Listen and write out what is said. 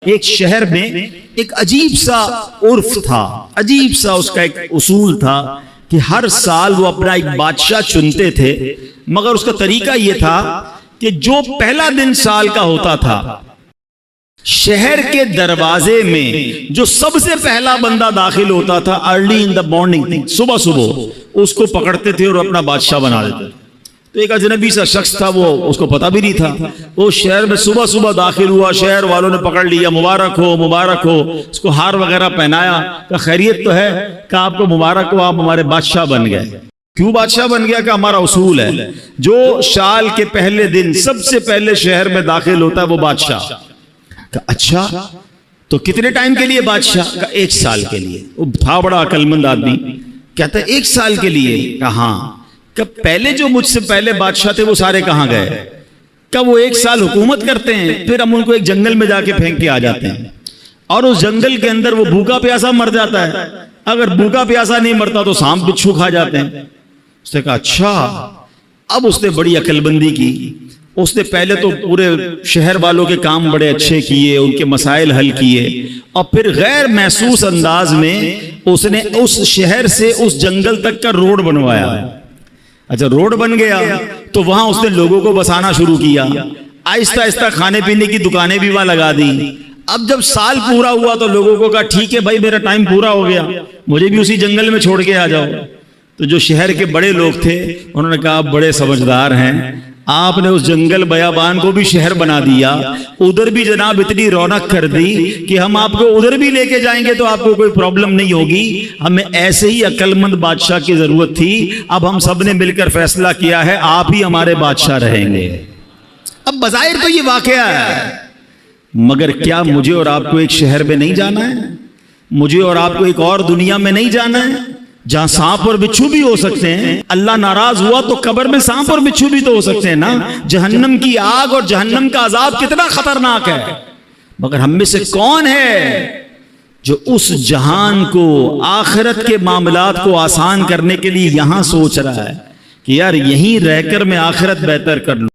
ایک شہر میں ایک عجیب سا عرف تھا، عجیب سا اس کا ایک اصول تھا کہ ہر سال وہ اپنا ایک بادشاہ چنتے تھے، مگر اس کا طریقہ یہ تھا کہ جو پہلا دن سال کا ہوتا تھا، شہر کے دروازے میں جو سب سے پہلا بندہ داخل ہوتا تھا ارلی ان دا مارننگ، صبح صبح اس کو پکڑتے تھے اور اپنا بادشاہ بنا دیتے تھے۔ تو ایک اجنبی سا شخص تھا، وہ اس کو پتہ بھی نہیں تھا، وہ شہر میں صبح صبح داخل ہوا، شہر والوں نے پکڑ لیا، مبارک ہو مبارک ہو، اس کو ہار وغیرہ پہنایا، کہ خیریت تو ہے؟ کہ آپ کو مبارک ہو، آپ ہمارے بادشاہ بن گئے۔ کیوں بادشاہ بن گیا؟ کہ ہمارا اصول ہے جو سال کے پہلے دن سب سے پہلے شہر میں داخل ہوتا ہے وہ بادشاہ۔ کہ اچھا تو کتنے ٹائم کے لیے بادشاہ؟ کہ 1 سال کے لیے۔ وہ تھا بڑا عقل مند آدمی، کہتا ہے 1 سال کے لیے؟ کہ ہاں۔ کہ پہلے جو مجھ سے پہلے بادشاہ تھے وہ سارے کہاں گئے؟ کہ وہ 1 سال حکومت کرتے ہیں، پھر ہم ان کو ایک جنگل میں جا کے پھینک کے آ جاتے ہیں، اور اس جنگل کے اندر وہ بھوکا پیاسا مر جاتا ہے، اگر بھوکا پیاسا نہیں مرتا تو سانپ بچھو کھا جاتے ہیں۔ اس نے کہا اچھا۔ اب اس نے بڑی عقل بندی کی، اس نے پہلے تو پورے شہر والوں کے کام بڑے اچھے کیے، ان کے مسائل حل کیے، اور پھر غیر محسوس انداز میں اس نے اس شہر سے اس جنگل تک کا روڈ بنوایا۔ اچھا روڈ بن گیا تو وہاں اس نے لوگوں کو بسانا شروع کیا، آہستہ آہستہ کھانے پینے کی دکانیں بھی وہاں لگا دی۔ اب جب سال پورا ہوا تو لوگوں کو کہا ٹھیک ہے بھائی میرا ٹائم پورا ہو گیا، مجھے بھی اسی جنگل میں چھوڑ کے آ جاؤ۔ تو جو شہر کے بڑے لوگ تھے انہوں نے کہا آپ بڑے سمجھدار ہیں، آپ نے اس جنگل بیابان کو بھی شہر بنا دیا، ادھر بھی جناب اتنی رونق کر دی کہ ہم آپ کو ادھر بھی لے کے جائیں گے تو آپ کو کوئی پرابلم نہیں ہوگی۔ ہمیں ایسے ہی عقل مند بادشاہ کی ضرورت تھی، اب ہم سب نے مل کر فیصلہ کیا ہے آپ ہی ہمارے بادشاہ رہیں گے۔ اب بظاہر تو یہ واقعہ ہے، مگر کیا مجھے اور آپ کو ایک شہر میں نہیں جانا ہے؟ مجھے اور آپ کو ایک اور دنیا میں نہیں جانا ہے جہاں سانپ اور بچھو بھی ہو سکتے ہیں؟ اللہ ناراض ہوا تو قبر میں سانپ اور بچھو بھی تو ہو سکتے ہیں نا۔ جہنم کی آگ اور جہنم کا عذاب کتنا خطرناک ہے، مگر ہم میں سے کون ہے جو اس جہان کو، آخرت کے معاملات کو آسان کرنے کے لیے یہاں سوچ رہا ہے کہ یار یہیں رہ کر میں آخرت بہتر کر لوں۔